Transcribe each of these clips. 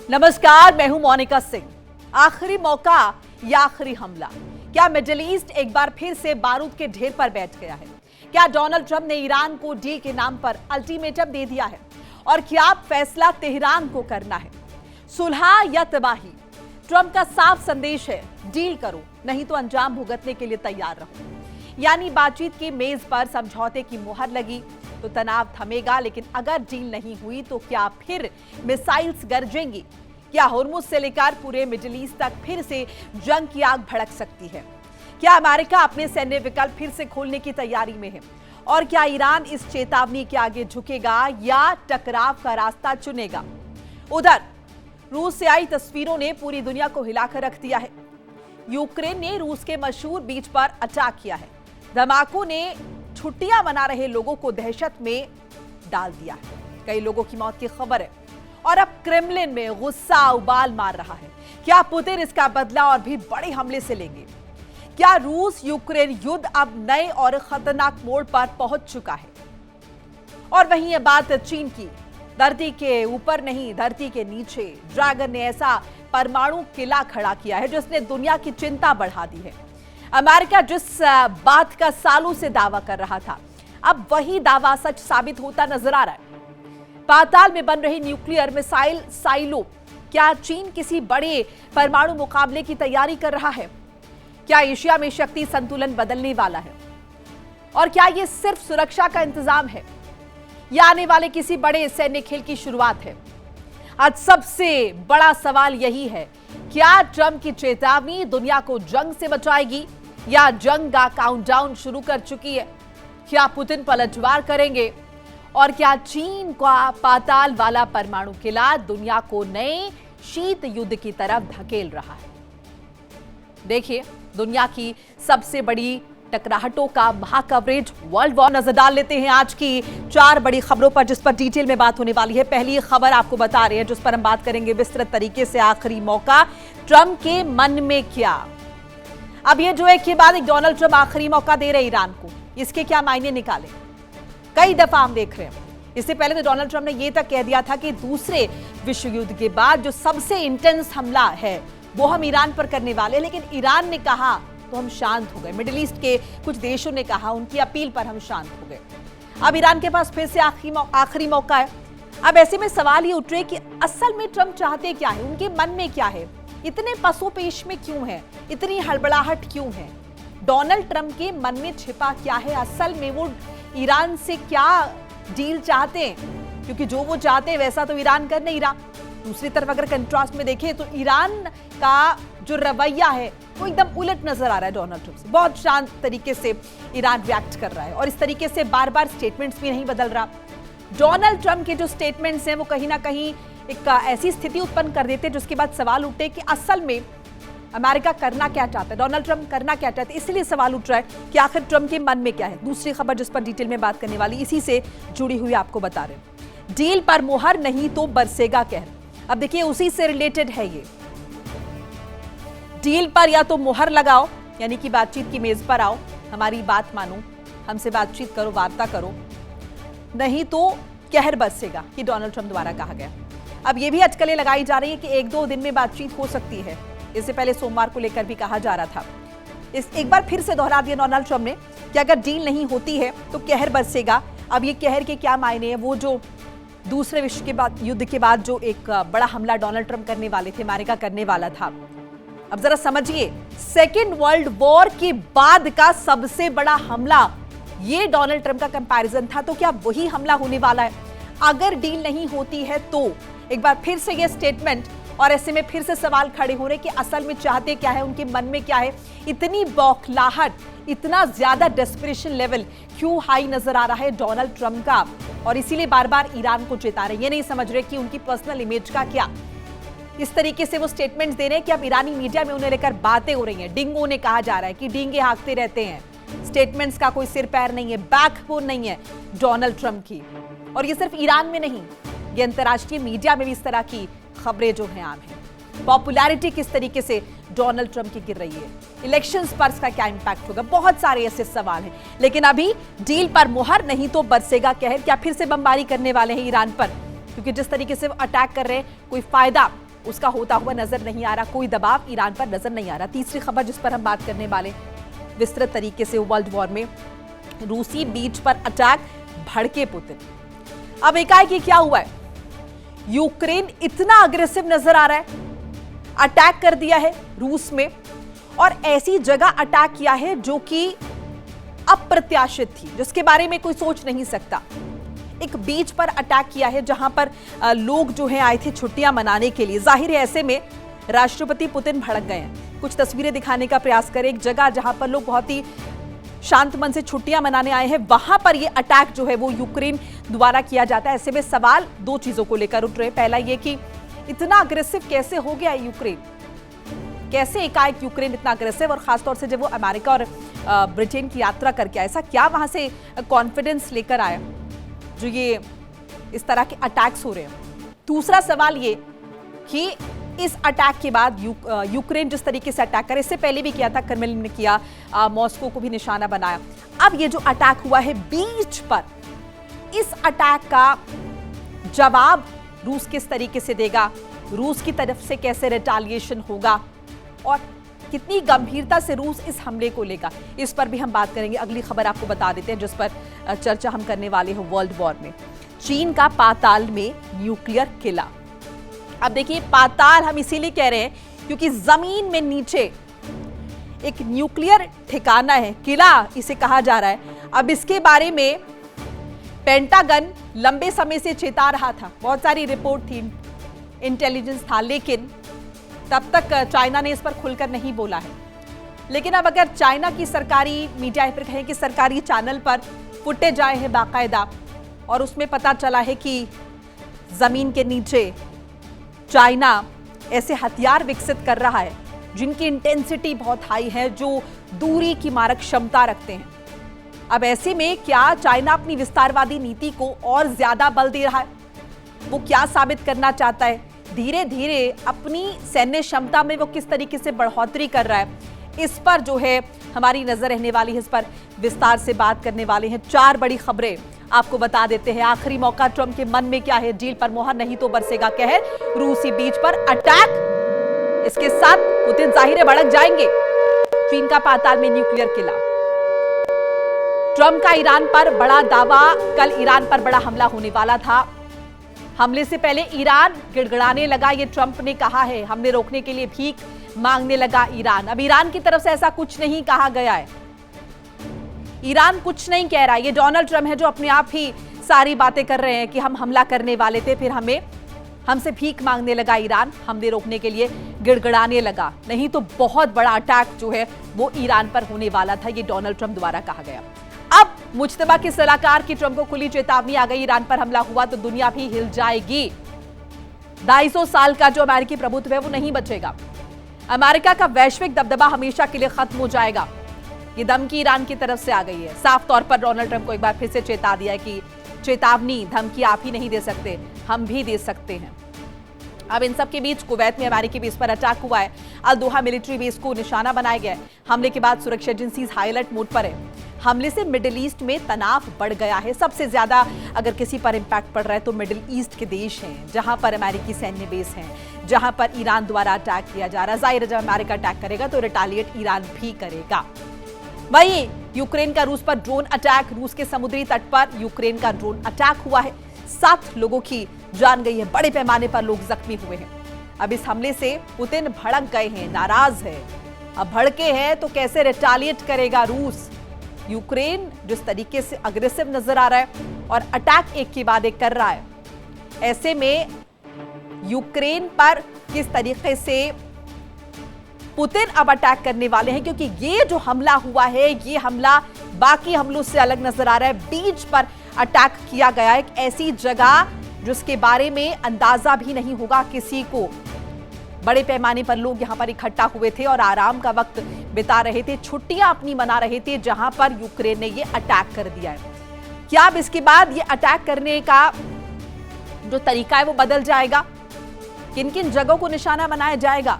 नमस्कार, मैं हूं मोनिका सिंह। आखिरी मौका या आखिरी हमला, क्या मिडिल ईस्ट एक बार फिर से बारूद के ढेर पर बैठ गया है? क्या डोनाल्ड ट्रंप ने ईरान को डील के नाम पर अल्टीमेटम दे दिया है? और क्या फैसला तेहरान को करना है, सुलह या तबाही? ट्रंप का साफ संदेश है, डील करो नहीं तो अंजाम भुगतने के लिए तैयार रहो। यानी बातचीत की मेज पर समझौते की मुहर लगी तो तनाव थमेगा, लेकिन अगर डील नहीं हुई तो क्या फिर मिसाइल्स गरजेंगी? क्या हुर्मुज से लेकर पूरे मिडिल ईस्ट तक फिर से जंग की आग भड़क सकती है? क्या अमेरिका अपने सैन्य विकल्प फिर से खोलने की तैयारी में है? और क्या ईरान इस चेतावनी के आगे झुकेगा या टकराव का रास्ता चुनेगा? उधर रूस से आई तस्वीरों ने पूरी दुनिया को हिलाकर रख दिया है। यूक्रेन ने रूस के मशहूर बीच पर अटैक किया है। धमाकों ने छुट्टियां मना रहे लोगों को दहशत में डाल दिया है। कई लोगों की मौत की खबर है और अब क्रेमलिन में गुस्सा उबाल मार रहा है। क्या पुतिन इसका बदला और भी बड़े हमले से लेंगे? क्या रूस यूक्रेन युद्ध अब नए और खतरनाक मोड़ पर पहुंच चुका है? और वहीं यह बात चीन की। धरती के ऊपर नहीं, धरती के नीचे ड्रैगन ने ऐसा परमाणु किला खड़ा किया है जिसने दुनिया की चिंता बढ़ा दी है। अमेरिका जिस बात का सालों से दावा कर रहा था, अब वही दावा सच साबित होता नजर आ रहा है। पाताल में बन रही न्यूक्लियर मिसाइल साइलो, क्या चीन किसी बड़े परमाणु मुकाबले की तैयारी कर रहा है? क्या एशिया में शक्ति संतुलन बदलने वाला है? और क्या यह सिर्फ सुरक्षा का इंतजाम है या आने वाले किसी बड़े सैन्य खेल की शुरुआत है? आज सबसे बड़ा सवाल यही है, क्या ट्रंप की चेतावनी दुनिया को जंग से बचाएगी या जंग का काउंटडाउन शुरू कर चुकी है? क्या पुतिन पलटवार करेंगे? और क्या चीन का पाताल वाला परमाणु किला दुनिया को नए शीत युद्ध की तरफ धकेल रहा है? देखिए, दुनिया की सबसे बड़ी टकराहटों का महाकवरेज वर्ल्ड वॉर। नजर डाल लेते हैं आज की 4 बड़ी खबरों पर जिस पर डिटेल में बात होने वाली है। पहली खबर आपको बता रहे हैं जिस पर हम बात करेंगे विस्तृत तरीके से, आखिरी मौका, ट्रंप के मन में क्या? अब ये जो एक के बाद एक डोनाल्ड ट्रंप आखिरी मौका दे रहे ईरान को, इसके क्या मायने निकाले? कई दफा हम देख रहे हैं। इससे पहले तो डोनाल्ड ट्रंप ने यह तक कह दिया था कि दूसरे विश्व युद्ध के बाद जो सबसे इंटेंस हमला है वो हम ईरान पर करने वाले, लेकिन ईरान ने कहा तो हम शांत हो गए। मिडिल ईस्ट के कुछ देशों ने कहा, उनकी अपील पर हम शांत हो गए। अब ईरान के पास फिर से आखिरी मौका है। अब ऐसे में सवाल ये उठ रहे कि असल में ट्रंप चाहते क्या है, उनके मन में क्या है, इतने पसोपेश में क्यों है, इतनी हड़बड़ाहट क्यों है? डोनाल्ड ट्रंप के मन में छिपा क्या है? असल में वो ईरान से क्या डील चाहते हैं? क्योंकि जो वो चाहते हैं वैसा तो ईरान कर नहीं रहा। दूसरी तरफ अगर कंट्रास्ट में देखें तो ईरान का जो रवैया है वो एकदम उलट नजर आ रहा है डोनाल्ड ट्रंप से। बहुत शांत तरीके से ईरान रिएक्ट कर रहा है और इस तरीके से बार बार स्टेटमेंट्स भी नहीं बदल रहा। डोनाल्ड ट्रंप के जो स्टेटमेंट्स हैं वो कहीं ना कहीं एक ऐसी स्थिति उत्पन्न कर देते हैं जिसके बाद सवाल उठे कि असल में अमेरिका करना क्या चाहता है, डोनाल्ड ट्रंप करना क्या चाहते हैं। इसलिए सवाल उठ रहा है कि आखिर ट्रंप के मन में क्या है। दूसरी खबर जिस पर डिटेल में बात करने वाली, इसी से जुड़ी हुई आपको बता रहे हैं। डील पर मुहर नहीं तो बरसेगा कहर। अब देखिए, उसी से रिलेटेड है ये। डील पर या तो मुहर लगाओ, यानी कि बातचीत की मेज पर आओ, हमारी बात मानो, हमसे बातचीत करो, वार्ता करो, नहीं तो कहर बरसेगा, ये डोनाल्ड ट्रंप द्वारा कहा गया। अब ये भी अटकलें लगाई जा रही है कि 1-2 दिन में बातचीत हो सकती है। इससे पहले सोमवार को लेकर भी कहा जा रहा था। एक बार फिर से दोहरा दिया डोनाल्ड ट्रंप ने कि अगर डील नहीं होती है तो कहर बरसेगा। अब ये कहर के क्या मायने हैं? वो जो दूसरे विश्व के बाद युद्ध के बाद जो एक बड़ा हमला डोनाल्ड ट्रंप करने वाले थे, अमेरिका करने वाला था, अब जरा समझिए, सेकेंड वर्ल्ड वॉर के बाद का सबसे बड़ा हमला ये डोनाल्ड ट्रंप का कंपैरिजन था। तो क्या वही हमला होने वाला है अगर डील नहीं होती है? तो एक बार फिर से ये स्टेटमेंट, और ऐसे में फिर से सवाल खड़े हो रहे कि असल में चाहते क्या है, उनके मन में क्या है? इतनी बौखलाहट, इतना ज्यादा डेस्परेशन लेवल क्यों हाई नजर आ रहा है डोनाल्ड ट्रंप का? और इसीलिए बार बार ईरान को चेता रहे। ये नहीं समझ रहे कि उनकी पर्सनल इमेज का क्या। इस तरीके से वो स्टेटमेंट्स दे रहे हैं कि अब ईरानी मीडिया में उन्हें लेकर बातें हो रही हैं। डिंगो ने कहा जा रहा है कि डींगे हाँकते रहते हैं। स्टेटमेंट्स का कोई सिर पैर नहीं है, बैकबोन नहीं है डोनाल्ड ट्रंप की। और ये सिर्फ ईरान में नहीं, ये अंतर्राष्ट्रीय मीडिया में भी इस तरह की खबरें जो हैं आम हैं। पॉपुलैरिटी किस तरीके से डोनाल्ड ट्रंप की गिर रही है, इलेक्शंस पर इसका क्या इंपैक्ट होगा, बहुत सारे ऐसे सवाल हैं। लेकिन अभी डील पर मुहर नहीं तो बरसेगा कहर। क्या फिर से बमबारी करने वाले हैं ईरान पर? क्योंकि जिस तरीके से वो अटैक कर रहे हैं, कोई फायदा उसका होता हुआ नजर नहीं आ रहा, कोई दबाव ईरान पर नजर नहीं आ रहा। तीसरी खबर जिस पर हम बात करने वाले विस्तृत तरीके से, वर्ल्ड वॉर में रूसी बीच पर अटैक, भड़के पुतिन। अब एकाएक क्या हुआ है, यूक्रेन इतना अग्रेसिव नजर आ रहा है, अटैक कर दिया है रूस में, और ऐसी जगह अटैक किया है जो कि अप्रत्याशित थी, जिसके बारे में कोई सोच नहीं सकता। एक बीच पर अटैक किया है जहां पर लोग जो है आए थे छुट्टियां मनाने के लिए। जाहिर है ऐसे में राष्ट्रपति पुतिन भड़क गए हैं। कुछ तस्वीरें दिखाने का प्रयास करें। एक जगह जहां पर लोग बहुत ही शांत मन से छुट्टियां मनाने आए हैं, वहां पर ये अटैक जो है वो यूक्रेन द्वारा किया जाता है। ऐसे में सवाल दो चीजों को लेकर उठ रहे। पहला ये कि इतना अग्रेसिव कैसे हो गया यूक्रेन, कैसे एकाएक यूक्रेन इतना अग्रेसिव, और खासतौर से जब वो अमेरिका और ब्रिटेन की यात्रा करके आया, ऐसा क्या वहां से कॉन्फिडेंस लेकर आया जो ये इस तरह के अटैक्स हो रहे हैं। दूसरा सवाल ये कि इस अटैक के बाद यूक्रेन जिस तरीके से अटैक करे, इससे पहले भी किया था, क्रेमलिन ने किया, मॉस्को को भी निशाना बनाया। अब ये जो अटैक हुआ है बीच पर, इस अटैक का जवाब रूस किस तरीके से देगा, रूस की तरफ से कैसे रिटेलिएशन होगा, और कितनी गंभीरता से रूस इस हमले को लेगा, इस पर भी हम बात करेंगे। अगली खबर आपको बता देते हैं जिस पर चर्चा हम करने वाले हैं वर्ल्ड वॉर में, चीन का पाताल में न्यूक्लियर किला। अब देखिए, पाताल हम इसीलिए कह रहे हैं क्योंकि जमीन में नीचे एक न्यूक्लियर ठिकाना है, किला इसे कहा जा रहा है। अब इसके बारे में पेंटागन लंबे समय से चेता रहा था, बहुत सारी रिपोर्ट थी, इंटेलिजेंस था, लेकिन तब तक चाइना ने इस पर खुलकर नहीं बोला है। लेकिन अब अगर चाइना की सरकारी मीडिया या फिर कहें कि सरकारी चैनल पर फुटेज आए हैं बाकायदा, और उसमें पता चला है कि जमीन के नीचे चाइना ऐसे हथियार विकसित कर रहा है जिनकी इंटेंसिटी बहुत हाई है, जो दूरी की मारक क्षमता रखते हैं। अब ऐसे में क्या चाइना अपनी विस्तारवादी नीति को और ज्यादा बल दे रहा है? वो क्या साबित करना चाहता है? धीरे धीरे अपनी सैन्य क्षमता में वो किस तरीके से बढ़ोतरी कर रहा है, इस पर जो है हमारी नजर रहने वाली है। इस पर विस्तार से बात करने वाले हैं। चार बड़ी खबरें आपको बता देते हैं। आखिरी मौका, ट्रंप के मन में क्या है, डील पर मोहर नहीं तो बरसेगा कहर, रूसी बीच पर अटैक, इसके साथ पुतिन जाहिर भड़क जाएंगे, चीन का पाताल में न्यूक्लियर किला, ट्रंप का ईरान पर बड़ा दावा, कल ईरान पर बड़ा हमला होने वाला था, हमले से पहले ईरान गिड़गिड़ाने लगा, ये ट्रंप ने कहा है, हमने रोकने के लिए भीख मांगने लगा ईरान। अब ईरान की तरफ से ऐसा कुछ नहीं कहा गया है, ईरान कुछ नहीं कह रहा, ये डोनाल्ड ट्रंप है जो अपने आप ही सारी बातें कर रहे हैं कि हम हमला करने वाले थे, फिर हमसे भीख मांगने लगा ईरान, हमने रोकने के लिए गिड़गिड़ाने लगा, नहीं तो बहुत बड़ा अटैक जो है वो ईरान पर होने वाला था, ये डोनाल्ड ट्रंप द्वारा कहा गया। अब मुज्तबा के सलाहकार की ट्रंप को खुली चेतावनी आ गई, ईरान पर हमला हुआ तो दुनिया भी हिल जाएगी, 250 साल का जो अमेरिकी प्रभुत्व है वो नहीं बचेगा, अमेरिका का वैश्विक दबदबा हमेशा के लिए खत्म हो जाएगा। ये धमकी ईरान की तरफ से आ गई है। साफ तौर पर डोनाल्ड ट्रंप को एक बार फिर से चेता दिया है कि चेतावनी, धमकी आप ही नहीं दे सकते, हम भी दे सकते हैं। अब इन सब के बीच कुवैत में अमेरिकी बेस पर अटैक हुआ है, अल दोहा मिलिट्री बेस को निशाना बनाया गया है। हमले के बाद सुरक्षा एजेंसीज हाई अलर्ट मोड पर है। हमले से मिडिल ईस्ट में तनाव बढ़ गया है। सबसे ज्यादा अगर किसी पर इंपैक्ट पड़ रहा है तो मिडिल ईस्ट के देश हैं, जहां पर अमेरिकी सैन्य बेस हैं, जहां पर ईरान द्वारा अटैक किया जा रहा है। जाहिर है जब अमेरिका अटैक करेगा तो रिटेलिएट ईरान भी करेगा। वहीं यूक्रेन का रूस पर ड्रोन अटैक, रूस के समुद्री तट पर यूक्रेन का ड्रोन अटैक हुआ है, 7 लोगों की जान गई है, बड़े पैमाने पर लोग जख्मी हुए हैं। अब इस हमले से पुतिन भड़क गए हैं, नाराज है। अब भड़के हैं तो कैसे रिटेलिएट करेगा रूस? यूक्रेन जिस तरीके से अग्रेसिव नजर आ रहा है और अटैक एक के बाद एक कर रहा है, ऐसे में यूक्रेन पर किस तरीके से पुतिन अब अटैक करने वाले हैं, क्योंकि ये जो हमला हुआ है, ये हमला बाकी हमलों से अलग नजर आ रहा है। बीच पर अटैक किया गया, एक ऐसी जगह जिसके बारे में अंदाजा भी नहीं होगा किसी को। बड़े पैमाने पर लोग यहां पर इकट्ठा हुए थे और आराम का वक्त बिता रहे थे, छुट्टियां अपनी मना रहे थे, जहां पर यूक्रेन ने ये अटैक कर दिया है। क्या अब इसके बाद ये अटैक करने का जो तरीका है वो बदल जाएगा? किन किन जगहों को निशाना बनाया जाएगा?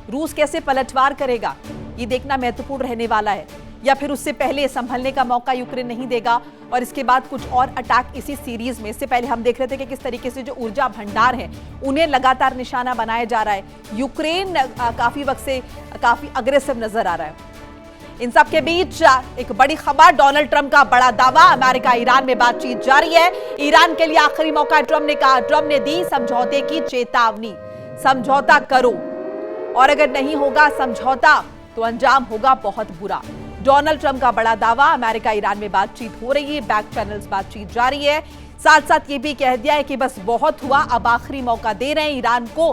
रूस कैसे पलटवार करेगा? ये देखना महत्वपूर्ण रहने वाला है। या फिर उससे पहले संभलने का मौका यूक्रेन नहीं देगा और इसके बाद कुछ और अटैक इसी सीरीज में। इससे पहले हम देख रहे थे कि किस तरीके से जो ऊर्जा भंडार है उन्हें लगातार निशाना बनाया जा रहा है। यूक्रेन काफी वक्त से काफी अग्रेसिव नजर आ रहा है। इन सब के बीच एक बड़ी खबर, डोनाल्ड ट्रंप का बड़ा दावा, अमेरिका ईरान में बातचीत जारी है। ईरान के लिए आखिरी मौका, ट्रंप ने कहा। ट्रंप ने दी समझौते की चेतावनी, समझौता करो और अगर नहीं होगा समझौता तो अंजाम होगा बहुत बुरा। डोनाल्ड ट्रंप का बड़ा दावा, अमेरिका ईरान में बातचीत हो रही है, बैक चैनल्स बातचीत जारी है। साथ साथ ये भी कह दिया है कि बस बहुत हुआ, अब आखिरी मौका दे रहे हैं ईरान को।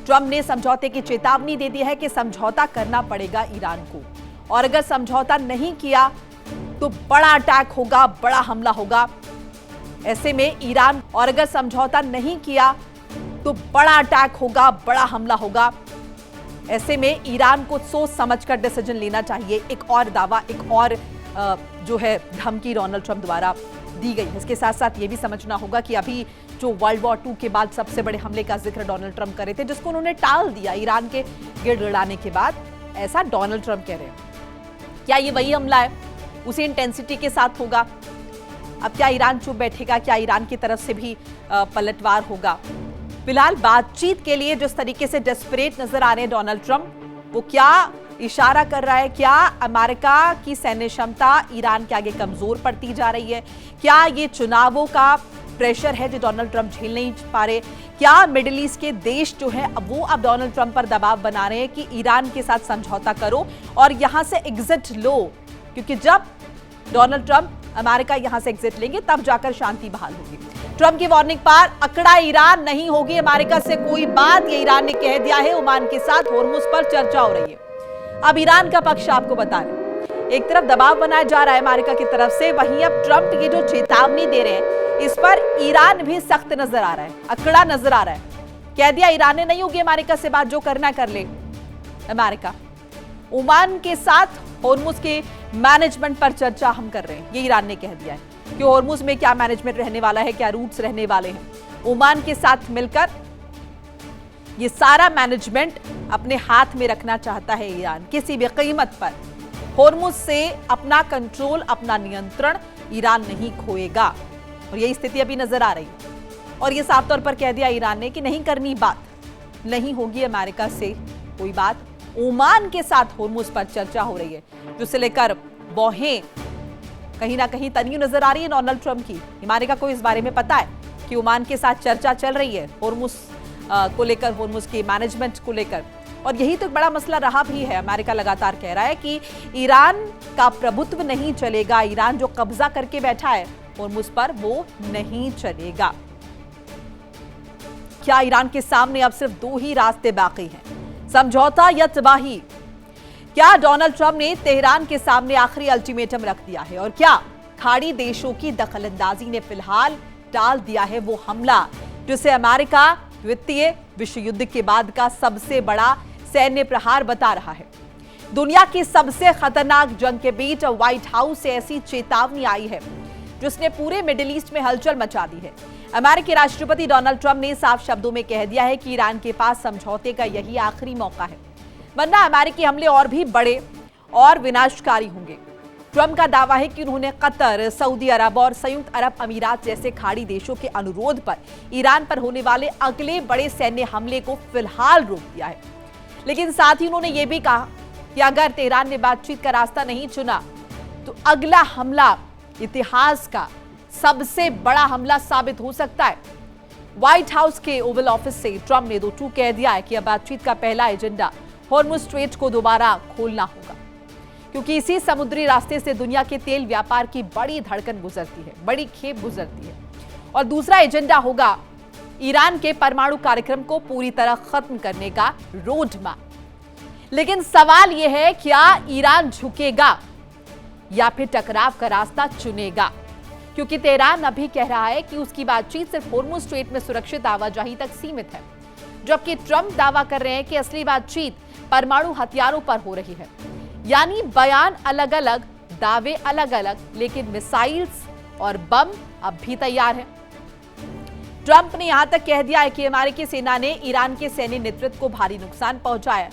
ट्रंप ने समझौते की चेतावनी दे दी है कि समझौता करना पड़ेगा ईरान को और अगर समझौता नहीं किया तो बड़ा अटैक होगा, बड़ा हमला होगा। ऐसे में ईरान, और अगर समझौता नहीं किया तो बड़ा अटैक होगा, बड़ा हमला होगा। ऐसे में ईरान को सोच समझकर डिसीजन लेना चाहिए। एक और दावा, एक और जो है धमकी डोनाल्ड ट्रंप द्वारा दी गई। इसके साथ साथ ये भी समझना होगा कि अभी जो वर्ल्ड वॉर 2 के बाद सबसे बड़े हमले का जिक्र डोनाल्ड ट्रंप कर रहे थे, जिसको उन्होंने टाल दिया ईरान के गिड़गिड़ाने के बाद, ऐसा डोनाल्ड ट्रंप कह रहे हैं। क्या ये वही हमला है, उसी इंटेंसिटी के साथ होगा? अब क्या ईरान चुप बैठेगा? क्या ईरान की तरफ से भी पलटवार होगा? फिलहाल बातचीत के लिए जिस तरीके से डेस्परेट नजर आ रहे हैं डोनाल्ड ट्रंप, वो क्या इशारा कर रहा है? क्या अमेरिका की सैन्य क्षमता ईरान के आगे कमजोर पड़ती जा रही है? क्या ये चुनावों का प्रेशर है जो डोनाल्ड ट्रंप झेल नहीं पा रहे? क्या मिडिल ईस्ट के देश जो है वो अब डोनाल्ड ट्रंप पर दबाव बना रहे हैं कि ईरान के साथ समझौता करो और यहां से एग्जिट लो? क्योंकि जब डोनाल्ड ट्रंप अमेरिका यहां से एग्जिट लेंगे तब जाकर शांति बहाल होगी। ट्रंप की वार्निंग पर अकड़ा ईरान, नहीं होगी अमेरिका से कोई बात, ये ईरान ने कह दिया है। ओमान के साथ होर्मुज पर चर्चा हो रही है। अब ईरान का पक्ष आपको बता रहे, एक तरफ दबाव बनाया जा रहा है अमेरिका की तरफ से, वहीं अब ट्रंप ये जो चेतावनी दे रहे हैं इस पर ईरान भी सख्त नजर आ रहा है, अकड़ा नजर आ रहा है। कह दिया ईरान ने, नहीं होगी अमेरिका से बात, जो करना कर ले अमेरिका। ओमान के साथ होर्मुज के मैनेजमेंट पर चर्चा हम कर रहे हैं, ये ईरान ने कह दिया है कि होर्मुज में क्या मैनेजमेंट रहने वाला है, क्या रूट्स रहने वाले हैं। ओमान के साथ मिलकर ये सारा मैनेजमेंट अपने हाथ में रखना चाहता है ईरान, किसी भी कीमत पर। होर्मुज से अपना कंट्रोल, अपना नियंत्रण ईरान नहीं खोएगा और यही स्थिति अभी नजर आ रही है। और ये साफ तौर पर कह दिया ईरान ने कि नहीं करनी बात, नहीं होगी अमेरिका से कोई बात। ओमान के साथ होर्मुज पर चर्चा हो रही है, जिसे लेकर बौहें कहीं ना कहीं तनी नजर आ रही है डोनाल्ड ट्रंप की। अमेरिका को इस बारे में पता है कि ओमान के साथ चर्चा चल रही है होर्मुज को लेकर, होर्मुज के मैनेजमेंट को लेकर। और यही तो एक बड़ा मसला रहा भी है। अमेरिका लगातार कह रहा है कि ईरान का प्रभुत्व नहीं चलेगा, ईरान जो कब्जा करके बैठा है होर्मुज पर वो नहीं चलेगा। क्या ईरान के सामने अब सिर्फ दो ही रास्ते बाकी हैं, समझौता या तबाही? क्या डोनाल्ड ट्रंप ने तेहरान के सामने आखिरी अल्टीमेटम रख दिया है और क्या खाड़ी देशों की दखलंदाजी ने फिलहाल टाल दिया है वो हमला जिसे अमेरिका द्वितीय विश्व युद्ध के बाद का सबसे बड़ा सैन्य प्रहार बता रहा है? दुनिया की सबसे खतरनाक जंग के बीच व्हाइट हाउस से ऐसी चेतावनी आई है जिसने पूरे मिडिल ईस्ट में हलचल मचा दी है। अमेरिकी राष्ट्रपति डोनाल्ड ट्रंप ने साफ शब्दों में कह दिया है कि ईरान के पास समझौते का यही आखिरी मौका है, वरना अमेरिकी हमले और भी बड़े और विनाशकारी होंगे। ट्रंप का दावा है कि उन्होंने कतर, सऊदी अरब और संयुक्त अरब अमीरात जैसे खाड़ी देशों के अनुरोध पर ईरान पर होने वाले अगले बड़े सैन्य हमले को फिलहाल रोक दिया है। लेकिन साथ ही उन्होंने ये भी कहा कि अगर तेहरान ने बातचीत का रास्ता नहीं चुना तो अगला हमला इतिहास का सबसे बड़ा हमला साबित हो सकता है। व्हाइट हाउस के ओवल ऑफिस से ट्रंप ने दो टूक कह दिया है कि अब बातचीत का पहला एजेंडा होर्मुज स्ट्रेट को दोबारा खोलना होगा, क्योंकि इसी समुद्री रास्ते से दुनिया के तेल व्यापार की बड़ी धड़कन गुजरती है, बड़ी खेप गुजरती है। और दूसरा एजेंडा होगा ईरान के परमाणु कार्यक्रम को पूरी तरह खत्म करने का रोड मैप। लेकिन सवाल यह है, क्या ईरान झुकेगा या फिर टकराव का रास्ता चुनेगा? क्योंकि तेहरान अभी कह रहा है कि उसकी बातचीत सिर्फ होर्मुज स्ट्रेट में सुरक्षित आवाजाही तक सीमित है, जबकि ट्रंप दावा कर रहे हैं कि असली बातचीत परमाणु हथियारों पर हो रही है। यानी बयान अलग अलग, दावे अलग अलग, लेकिन मिसाइल्स और बम अब भी तैयार है। ट्रंप ने यहां तक कह दिया है कि अमेरिकी सेना ने ईरान के सैन्य नेतृत्व को भारी नुकसान पहुंचाया,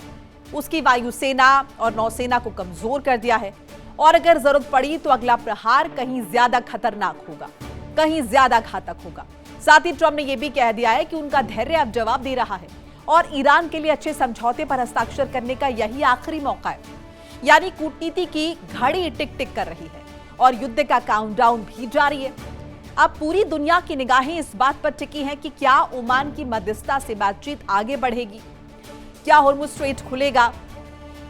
उसकी वायुसेना और नौसेना को कमजोर कर दिया है और अगर जरूरत पड़ी तो अगला प्रहार कहीं ज्यादा खतरनाक होगा, कहीं ज्यादा घातक होगा। साथ ही ट्रंप ने यह भी कह दिया है कि उनका धैर्य अब जवाब दे रहा है और ईरान के लिए अच्छे समझौते पर हस्ताक्षर करने का यही आखिरी मौका है। यानी कूटनीति की घड़ी टिक टिक कर रही है और युद्ध का काउंटडाउन भी जारी है। अब पूरी दुनिया की निगाहें इस बात पर टिकी हैं कि क्या ओमान की मध्यस्थता से बातचीत आगे बढ़ेगी, क्या होर्मुज स्ट्रेट खुलेगा,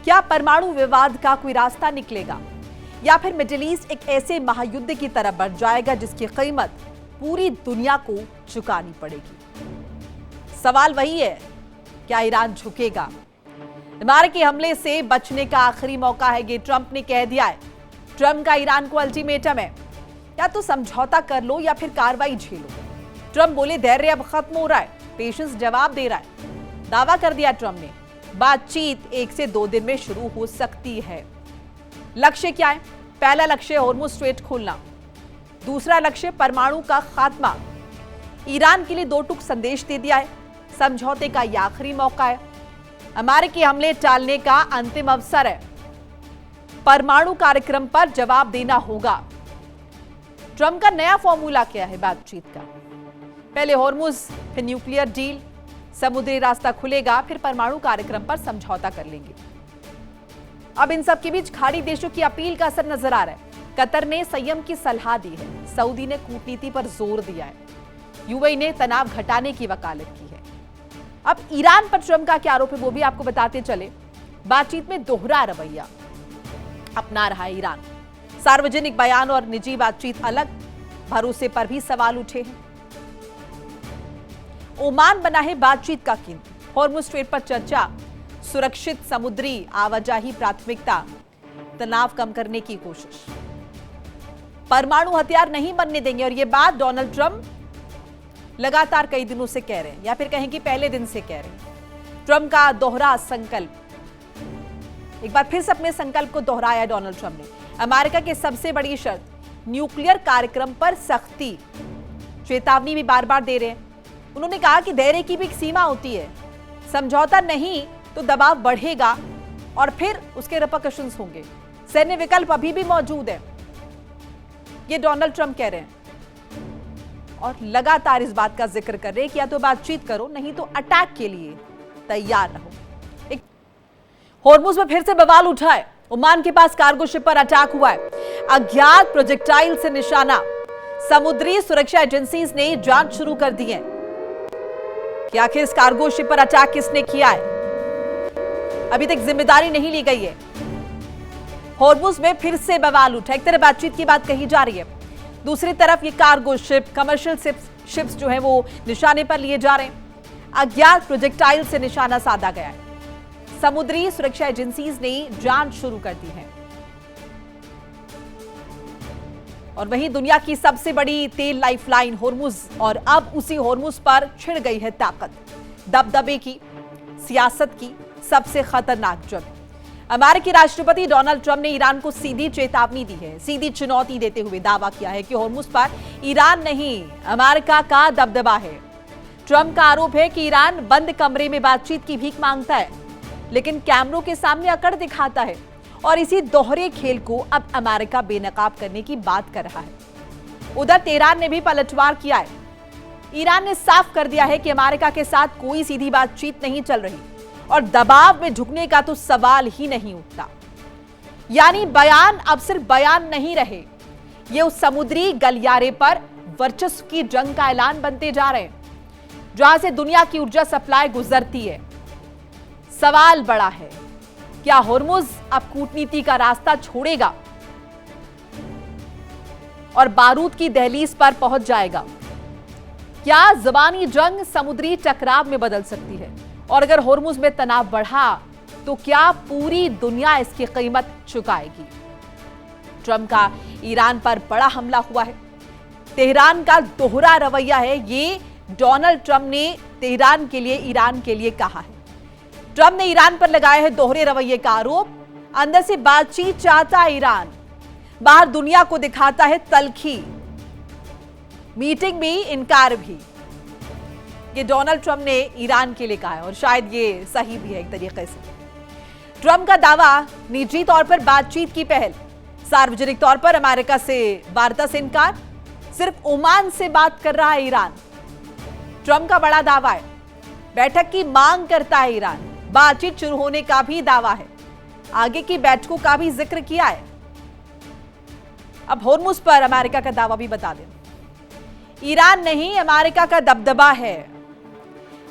क्या परमाणु विवाद का कोई रास्ता निकलेगा, या फिर मिडिल ईस्ट एक ऐसे महायुद्ध की तरफ बढ़ जाएगा जिसकी कीमत पूरी दुनिया को चुकानी पड़ेगी। सवाल वही है, क्या ईरान झुकेगा? अमेरिकी हमले से बचने का आखिरी मौका है, ये ट्रंप ने कह दिया है। ट्रंप का ईरान को अल्टीमेटम है, या तो समझौता कर लो या फिर कार्रवाई झेलो। ट्रंप बोले धैर्य अब खत्म हो रहा है, पेशेंस जवाब दे रहा है। दावा कर दिया ट्रंप ने, बातचीत 1 से 2 दिन में शुरू हो सकती है। लक्ष्य क्या है? पहला लक्ष्य होर्मुज स्ट्रेट खोलना, दूसरा लक्ष्य परमाणु का खात्मा। ईरान के लिए 2 टूक संदेश दे दिया है, समझौते का यह आखिरी मौका है, अमेरिकी हमले टालने का अंतिम अवसर है, परमाणु कार्यक्रम पर जवाब देना होगा। ट्रंप का नया फॉर्मूला क्या है बातचीत का? पहले होर्मुज, फिर न्यूक्लियर डील, समुद्री रास्ता खुलेगा, फिर परमाणु कार्यक्रम पर समझौता कर लेंगे। अब इन सब के बीच खाड़ी देशों की अपील का असर नजर आ रहा है। कतर ने संयम की सलाह दी है, सऊदी ने कूटनीति पर जोर दिया है, यूएई ने तनाव घटाने की वकालत की है। अब ईरान पर ट्रंप का क्या आरोप है वो भी आपको बताते चले। बातचीत में दोहरा रवैया अपना रहा है ईरान, सार्वजनिक बयान और निजी बातचीत अलग, भरोसे पर भी सवाल उठे हैं। ओमान बना है बातचीत का केंद्र, होर्मुज स्ट्रेट पर चर्चा, सुरक्षित समुद्री आवाजाही प्राथमिकता, तनाव कम करने की कोशिश। परमाणु हथियार नहीं बनने देंगे, और यह बात डोनाल्ड ट्रंप लगातार कई दिनों से कह रहे हैं, या फिर कहें कि पहले दिन से कह रहे हैं। ट्रंप का दोहरा संकल्प, एक बार फिर से अपने संकल्प को दोहराया डोनाल्ड ट्रंप ने। अमेरिका की सबसे बड़ी शर्त न्यूक्लियर कार्यक्रम पर सख्ती, चेतावनी भी बार बार दे रहे हैं। उन्होंने कहा कि धैर्य की भी एक सीमा होती है, समझौता नहीं तो दबाव बढ़ेगा और फिर उसके रिपरकशंस होंगे। सैन्य विकल्प अभी भी मौजूद है, ये डोनाल्ड ट्रंप कह रहे हैं, और लगातार इस बात का जिक्र कर रहे हैं कि या तो बातचीत करो, नहीं तो अटैक के लिए तैयार रहो। होर्मुज में फिर से बवाल उठा है, ओमान के पास कार्गो शिप पर अटैक हुआ है, अज्ञात प्रोजेक्टाइल से निशाना। समुद्री सुरक्षा एजेंसीज ने जांच शुरू कर दी है कि आखिर इस कार्गो शिप पर अटैक किसने किया है। अभी तक जिम्मेदारी नहीं ली गई है। होर्मुज में फिर से बवाल उठा, एक तरफ बातचीत की बात कही जा रही है, दूसरी तरफ ये कार्गो शिप, कमर्शियल शिप्स जो है वो निशाने पर लिए जा रहे हैं। अज्ञात प्रोजेक्टाइल से निशाना साधा गया है। समुद्री सुरक्षा एजेंसीज ने जांच शुरू कर दी है। और वहीं दुनिया की सबसे बड़ी तेल लाइफलाइन होर्मुज, और अब उसी होर्मुज पर छिड़ गई है ताकत। दबदबे की, सियासत की सबसे खतरनाक जंग। अमेरिकी राष्ट्रपति डोनाल्ड ट्रंप ने ईरान को सीधी चेतावनी दी है, सीधी चुनौती देते हुए दावा किया है कि होर्मुज पर ईरान नहीं, अमेरिका का दबदबा है। ट्रंप का आरोप है कि ईरान बंद कमरे में बातचीत की भीख मांगता है, लेकिन कैमरों के सामने अकड़ दिखाता है, और इसी दोहरे खेल को अब अमेरिका बेनकाब करने की बात कर रहा है। उधर तेहरान ने भी पलटवार किया है। ईरान ने साफ कर दिया है कि अमेरिका के साथ कोई सीधी बातचीत नहीं चल रही, और दबाव में झुकने का तो सवाल ही नहीं उठता। यानी बयान अब सिर्फ बयान नहीं रहे, ये उस समुद्री गलियारे पर वर्चस्व की जंग का ऐलान बनते जा रहे हैं, जहां से दुनिया की ऊर्जा सप्लाई गुजरती है। सवाल बड़ा है, क्या होर्मुज अब कूटनीति का रास्ता छोड़ेगा और बारूद की दहलीज पर पहुंच जाएगा? क्या ज़बानी जंग समुद्री टकराव में बदल सकती है? और अगर होर्मुज में तनाव बढ़ा तो क्या पूरी दुनिया इसकी कीमत चुकाएगी? ट्रंप का ईरान पर बड़ा हमला हुआ है, तेहरान का दोहरा रवैया है, ये डोनाल्ड ट्रंप ने तेहरान के लिए, ईरान के लिए कहा है। ट्रंप ने ईरान पर लगाया है दोहरे रवैये का आरोप। अंदर से बातचीत चाहता है ईरान, बाहर दुनिया को दिखाता है तलखी, मीटिंग भी, इनकार भी। ये डोनाल्ड ट्रंप ने ईरान के लिए कहा है, और शायद ये सही भी है एक तरीके से। ट्रंप का दावा, निजी तौर पर बातचीत की पहल, सार्वजनिक तौर पर अमेरिका से वार्ता से इनकार, सिर्फ ओमान से बात कर रहा है ईरान। ट्रंप का बड़ा दावा है, बैठक की मांग करता है ईरान, बातचीत शुरू होने का भी दावा है, आगे की बैठकों का भी जिक्र किया है। अब होर्मुज पर अमेरिका का दावा भी बता दें। ईरान नहीं, अमेरिका का दबदबा है।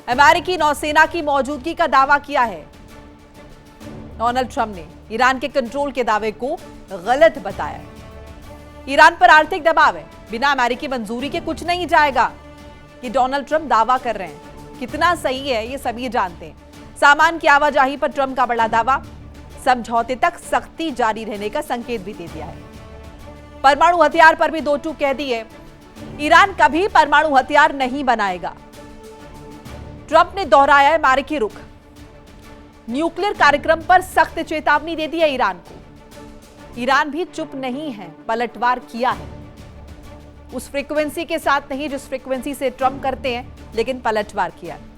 अमेरिकी नौसेना की मौजूदगी का दावा किया है। डोनाल्ड ट्रंप ने ईरान के कंट्रोल के दावे को गलत बताया है। ईरान पर आर्थिक दबाव है, बिना अमेरिकी मंजूरी के कुछ नहीं जाएगा, ये डोनाल्ड ट्रंप दावा कर रहे हैं। कितना सही है ये सभी जानते हैं। सामान की आवाजाही पर ट्रंप का बड़ा दावा, समझौते तक सख्ती जारी रहने का संकेत भी दे दिया है। परमाणु हथियार पर भी दो टूक कह दी है। ईरान कभी परमाणु हथियार नहीं बनाएगा। ट्रंप ने दोहराया है अमेरिकी रुख। न्यूक्लियर कार्यक्रम पर सख्त चेतावनी दे दी है ईरान को। ईरान भी चुप नहीं है, पलटवार किया है। उस फ्रीक्वेंसी के साथ नहीं जिस फ्रीक्वेंसी से ट्रंप करते हैं, लेकिन पलटवार किया है।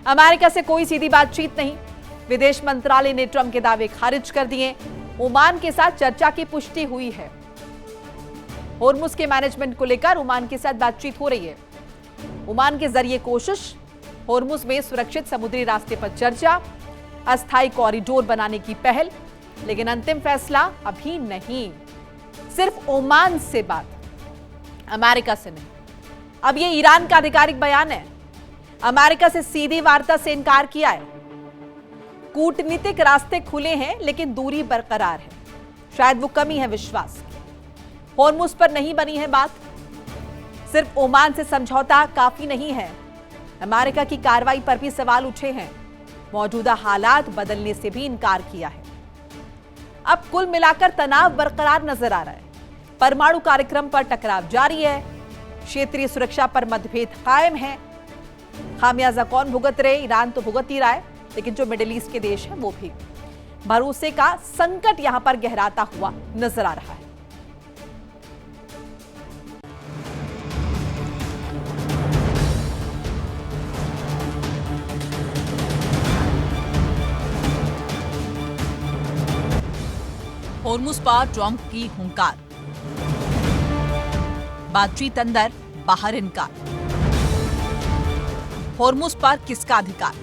अमेरिका से कोई सीधी बातचीत नहीं। विदेश मंत्रालय ने ट्रंप के दावे खारिज कर दिए। ओमान के साथ चर्चा की पुष्टि हुई है। होर्मुज के मैनेजमेंट को लेकर ओमान के साथ बातचीत हो रही है। ओमान के जरिए कोशिश, होर्मुज में सुरक्षित समुद्री रास्ते पर चर्चा, अस्थायी कॉरिडोर बनाने की पहल, लेकिन अंतिम फैसला अभी नहीं। सिर्फ ओमान से बात, अमेरिका से नहीं। अब यह ईरान का आधिकारिक बयान है। अमेरिका से सीधी वार्ता से इनकार किया है। कूटनीतिक रास्ते खुले हैं, लेकिन दूरी बरकरार है। शायद वो कमी है विश्वास की। होर्मुज पर नहीं बनी है बात। सिर्फ ओमान से समझौता काफी नहीं है। अमेरिका की कार्रवाई पर भी सवाल उठे हैं। मौजूदा हालात बदलने से भी इनकार किया है। अब कुल मिलाकर तनाव बरकरार नजर आ रहा है। परमाणु कार्यक्रम पर टकराव जारी है। क्षेत्रीय सुरक्षा पर मतभेद कायम है। खामियाजा कौन भुगत रहे? ईरान तो भुगत ही रहा है, लेकिन जो मिडिल ईस्ट के देश हैं वो भी। भरोसे का संकट यहां पर गहराता हुआ नजर आ रहा है। होर्मुज पर ट्रंप की हुंकार, बातचीत अंदर बाहर इनकार। होर्मुज पर किसका अधिकार?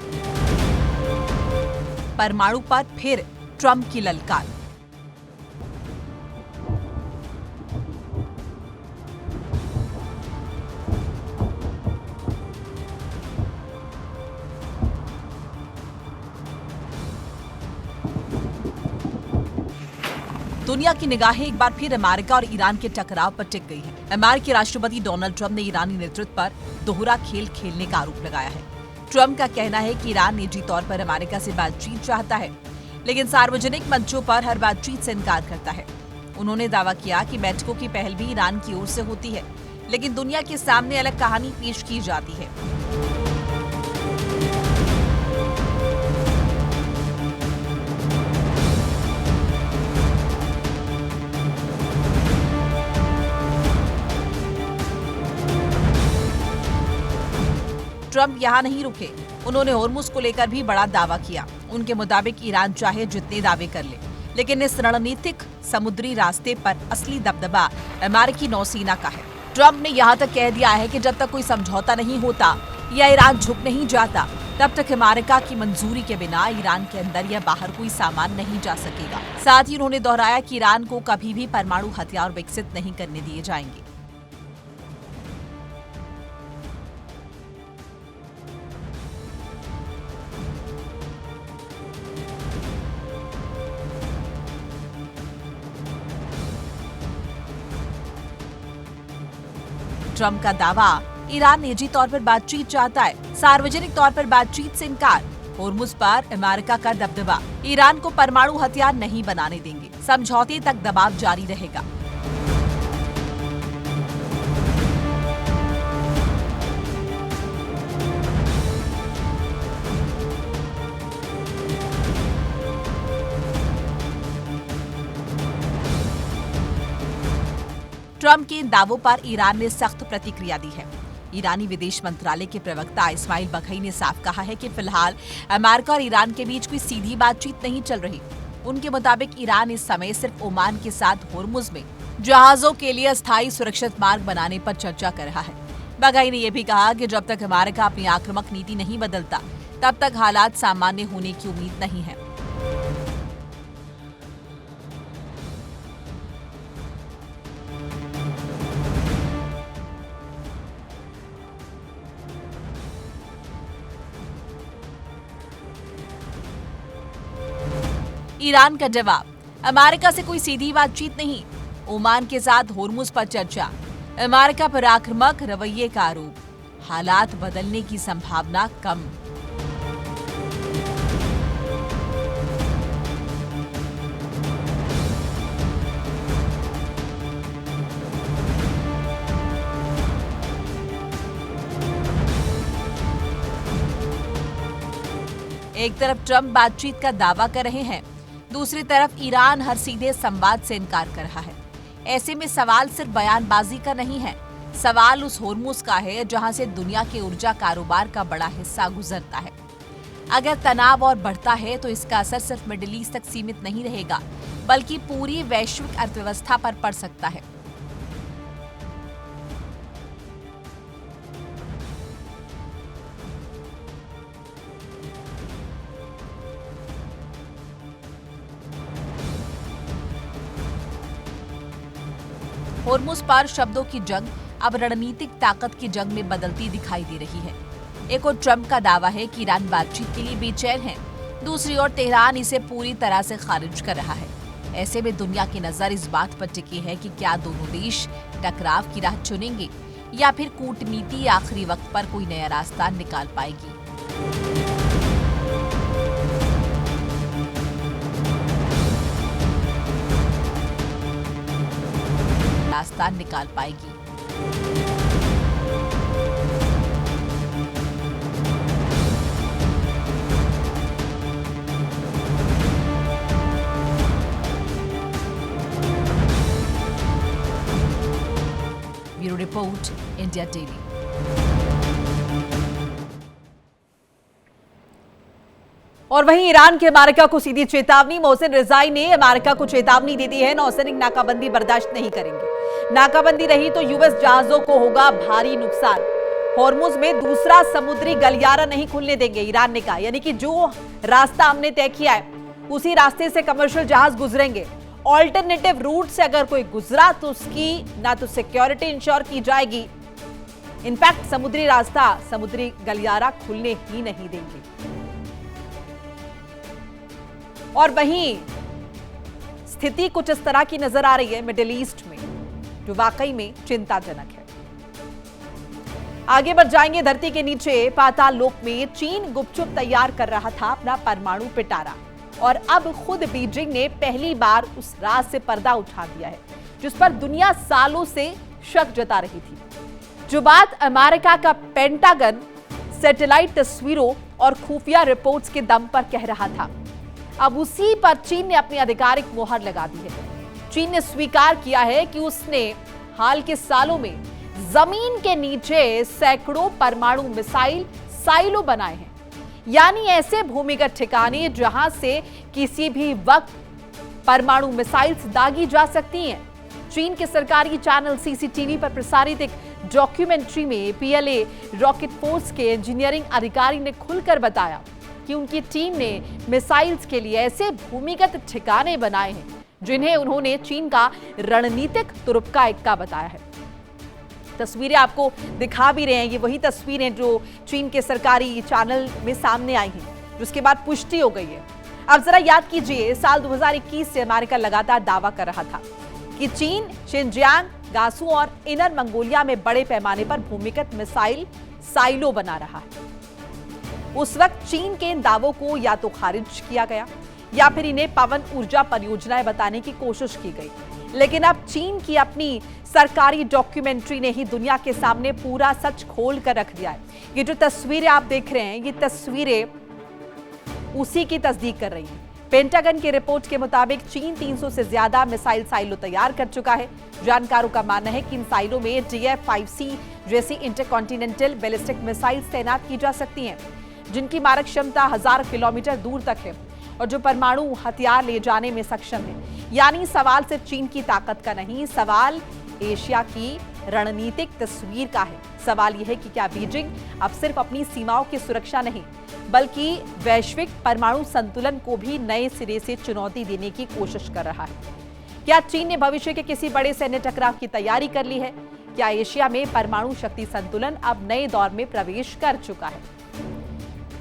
परमाणु पर फिर ट्रंप की ललकार। दुनिया की निगाहें एक बार फिर अमेरिका और ईरान के टकराव पर टिक गई हैं। अमेरिकी राष्ट्रपति डोनाल्ड ट्रंप ने ईरानी नेतृत्व पर दोहरा खेल खेलने का आरोप लगाया है। ट्रंप का कहना है कि ईरान निजी तौर पर अमेरिका से बातचीत चाहता है, लेकिन सार्वजनिक मंचों पर हर बातचीत से इनकार करता है। उन्होंने दावा किया कि बैठकों की पहल भी ईरान की ओर से होती है, लेकिन दुनिया के सामने अलग कहानी पेश की जाती है। ट्रंप यहां नहीं रुके। उन्होंने होर्मुज को लेकर भी बड़ा दावा किया। उनके मुताबिक ईरान चाहे जितने दावे कर ले, लेकिन इस रणनीतिक समुद्री रास्ते पर असली दबदबा अमेरिकी नौसेना का है। ट्रंप ने यहां तक कह दिया है कि जब तक कोई समझौता नहीं होता या ईरान झुक नहीं जाता, तब तक अमेरिका की मंजूरी के बिना ईरान के अंदर या बाहर कोई सामान नहीं जा सकेगा। साथ ही उन्होंने दोहराया कि ईरान को कभी भी परमाणु हथियार विकसित नहीं करने दिए जाएंगे। ट्रंप का दावा, ईरान निजी तौर पर बातचीत चाहता है, सार्वजनिक तौर पर बातचीत से इनकार। होर्मुज पर अमेरिका का दबदबा, ईरान को परमाणु हथियार नहीं बनाने देंगे, समझौते तक दबाव जारी रहेगा। ट्रंप के इन दावों पर ईरान ने सख्त प्रतिक्रिया दी है। ईरानी विदेश मंत्रालय के प्रवक्ता इस्माइल बघई ने साफ कहा है कि फिलहाल अमेरिका और ईरान के बीच कोई सीधी बातचीत नहीं चल रही। उनके मुताबिक ईरान इस समय सिर्फ ओमान के साथ होर्मुज में जहाजों के लिए अस्थायी सुरक्षित मार्ग बनाने पर चर्चा कर रहा है। बघाई ने यह भी कहा कि जब तक अमेरिका अपनी आक्रामक नीति नहीं बदलता, तब तक हालात सामान्य होने की उम्मीद नहीं है। ईरान का जवाब, अमेरिका से कोई सीधी बातचीत नहीं, ओमान के साथ होर्मुज पर चर्चा, अमेरिका पर आक्रामक रवैये का आरोप, हालात बदलने की संभावना कम। एक तरफ ट्रंप बातचीत का दावा कर रहे हैं, दूसरी तरफ ईरान हर सीधे संवाद से इनकार कर रहा है। ऐसे में सवाल सिर्फ बयानबाजी का नहीं है, सवाल उस होर्मुज का है जहां से दुनिया के ऊर्जा कारोबार का बड़ा हिस्सा गुजरता है। अगर तनाव और बढ़ता है तो इसका असर सिर्फ मिडिल ईस्ट तक सीमित नहीं रहेगा, बल्कि पूरी वैश्विक अर्थव्यवस्था पर पड़ सकता है। होर्मुज पर शब्दों की जंग अब रणनीतिक ताकत की जंग में बदलती दिखाई दे रही है। एक और ट्रंप का दावा है कि ईरान बातचीत के लिए बेचैन है, दूसरी ओर तेहरान इसे पूरी तरह से खारिज कर रहा है। ऐसे में दुनिया की नजर इस बात पर टिकी है कि क्या दोनों देश टकराव की राह चुनेंगे या फिर कूटनीति आखिरी वक्त पर कोई नया रास्ता निकाल पाएगी। रास्ता निकाल पाएगी। Bureau report, India daily. और वहीं ईरान के अमेरिका को सीधी चेतावनी। मोहसिन रिजाई ने अमेरिका को चेतावनी दे दी है, नौसैनिक नाकाबंदी बर्दाश्त नहीं करेंगे। नाकाबंदी रही तो यूएस जहाजों को होगा भारी नुकसान। होर्मुज में दूसरा समुद्री गलियारा नहीं खुलने देंगे, ईरान ने कहा। यानी कि जो रास्ता हमने तय किया है उसी रास्ते से कमर्शियल जहाज गुजरेंगे। ऑल्टरनेटिव रूट से अगर कोई गुजरा तो उसकी ना तो सिक्योरिटी इंश्योर की जाएगी, इनफैक्ट समुद्री रास्ता, समुद्री गलियारा खुलने ही नहीं देंगे। और वहीं स्थिति कुछ इस तरह की नजर आ रही है मिडिल ईस्ट में, जो वाकई में चिंताजनक है। आगे बढ़ जाएंगे। धरती के नीचे पाताल लोक में चीन गुपचुप तैयार कर रहा था अपना परमाणु पिटारा, और अब खुद बीजिंग ने पहली बार उस राज से पर्दा उठा दिया है जिस पर दुनिया सालों से शक जता रही थी। जो बात अमेरिका का पेंटागन सैटेलाइट तस्वीरों और खुफिया रिपोर्ट्स के दम पर कह रहा था, अब उसी पर चीन ने अपनी आधिकारिक मोहर लगा दी है। चीन ने स्वीकार किया है कि उसने हाल के सालों में जमीन के नीचे सैकड़ों परमाणु मिसाइल साइलो बनाए हैं, यानी ऐसे भूमिगत ठिकाने जहां से किसी भी वक्त परमाणु मिसाइल्स दागी जा सकती हैं। चीन के सरकारी चैनल सीसीटीवी पर प्रसारित एक डॉक्यूमेंट्री में पीएलए रॉकेट फोर्स के इंजीनियरिंग अधिकारी ने खुलकर बताया कि उनकी टीम ने मिसाइल्स के लिए ऐसे भूमिगत ठिकाने बनाए हैं जिन्हें उन्होंने चीन का रणनीतिक तुरुप्का इक्का बताया है। तस्वीरें आपको दिखा भी रहे हैं, ये वही तस्वीरें जो चीन के सरकारी चैनल में सामने आई हैं, जिसके बाद पुष्टि हो गई है। अब जरा याद कीजिए, साल 2021 से अमेरिका लगातार दावा कर रहा था कि चीन शिनजियांग, गासू और इनर मंगोलिया में बड़े पैमाने पर भूमिगत मिसाइल साइलो बना रहा है। उस वक्त चीन के इन दावों को या तो खारिज किया गया या फिर इन्हें पवन ऊर्जा परियोजनाएं बताने की कोशिश की गई। लेकिन अब चीन की अपनी सरकारी डॉक्यूमेंट्री ने ही दुनिया के सामने पूरा सच खोल कर रख दिया है। ये जो तस्वीरें आप देख रहे हैं, ये तस्वीरें उसी की तस्दीक कर रही हैं। पेंटागन की रिपोर्ट के मुताबिक चीन 300 से ज्यादा मिसाइल साइलो तैयार कर चुका है। जानकारों का मानना है कि इन साइलों में DF-5C जैसी इंटरकॉन्टिनेंटल बैलिस्टिक मिसाइल्स तैनात की जा सकती हैं, जिनकी मारक क्षमता 1000 किलोमीटर दूर तक है और जो परमाणु हथियार ले जाने में सक्षम है। यानी सवाल सिर्फ चीन की ताकत का नहीं, सवाल एशिया की रणनीतिक तस्वीर का है। सवाल यह है कि क्या बीजिंग अब सिर्फ अपनी सीमाओं की सुरक्षा नहीं, बल्कि वैश्विक परमाणु संतुलन को भी नए सिरे से चुनौती देने की कोशिश कर रहा है। क्या चीन ने भविष्य के किसी बड़े सैन्य टकराव की तैयारी कर ली है? क्या एशिया में परमाणु शक्ति संतुलन अब नए दौर में प्रवेश कर चुका है?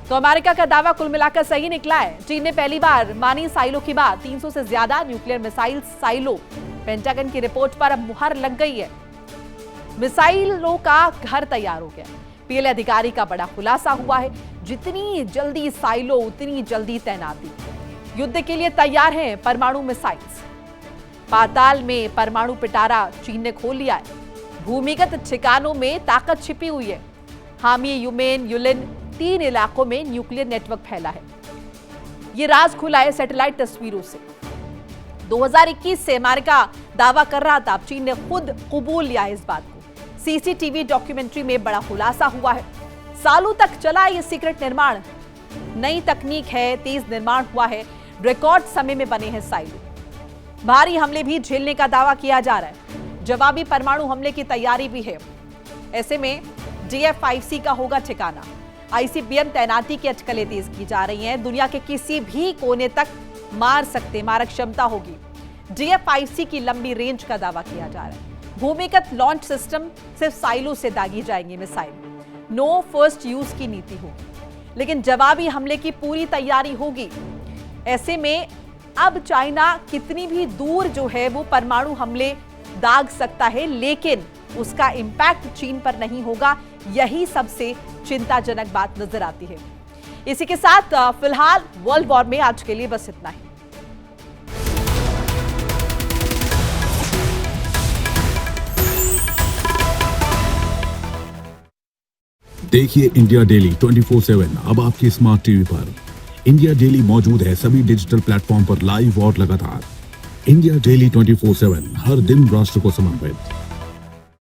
तो अमेरिका का दावा कुल मिलाकर सही निकला है। चीन ने पहली बार मानी साइलो की बात, 300 से ज्यादा न्यूक्लियर मिसाइल साइलो। पेंटागन की रिपोर्ट पर अब मुहर लग गई है। मिसाइलों का घर तैयार हो गया। पीएलए अधिकारी का बड़ा खुलासा हुआ है, जितनी जल्दी साइलो उतनी जल्दी तैनाती। युद्ध के लिए तैयार हैं परमाणु मिसाइल्स। पाताल में परमाणु पिटारा चीन ने खोल लिया है। भूमिगत ठिकानों में ताकत छिपी हुई है। हामी, यूमेन, युलिन 3 इलाकों में न्यूक्लियर नेटवर्क फैला है। ये राज खुला है सैटेलाइट तस्वीरों से। 2021 से अमेरिका दावा कर रहा था, अब चीन ने खुद कबूल लिया है इस बात को। सीसीटीवी डॉक्यूमेंट्री में बड़ा खुलासा हुआ है। सालों तक चला ये सीक्रेट निर्माण, नई तकनीक है, तेज निर्माण हुआ है, रिकॉर्ड समय में बने हैं साइलो। भारी हमले भी झेलने का दावा किया जा रहा है। जवाबी परमाणु हमले की तैयारी भी है। ऐसे में DF-5C का होगा ठिकाना। ICBM तैनाती की अटकलें तेज की जा रही हैं। दुनिया के किसी भी कोने तक मारक क्षमता होगी। DF-5C की लंबी रेंज का दावा किया जा रहा है। भूमिगत लॉन्च सिस्टम सिर्फ साइलो से दागी जाएंगे मिसाइल। नो फर्स्ट यूज की नीति होगी, लेकिन जवाबी हमले की पूरी तैयारी होगी। ऐसे में अब चाइना कितनी भी दूर जो है वो परमाणु हमले दाग सकता है, लेकिन उसका इंपैक्ट चीन पर नहीं होगा। यही सबसे चिंताजनक बात नजर आती है। इसी के साथ फिलहाल वर्ल्ड वॉर में आज के लिए बस इतना ही। देखिए इंडिया डेली 24/7 अब आपकी स्मार्ट टीवी पर। इंडिया डेली मौजूद है सभी डिजिटल प्लेटफॉर्म पर लाइव और लगातार। इंडिया डेली 24/7 हर दिन राष्ट्र को समर्पित।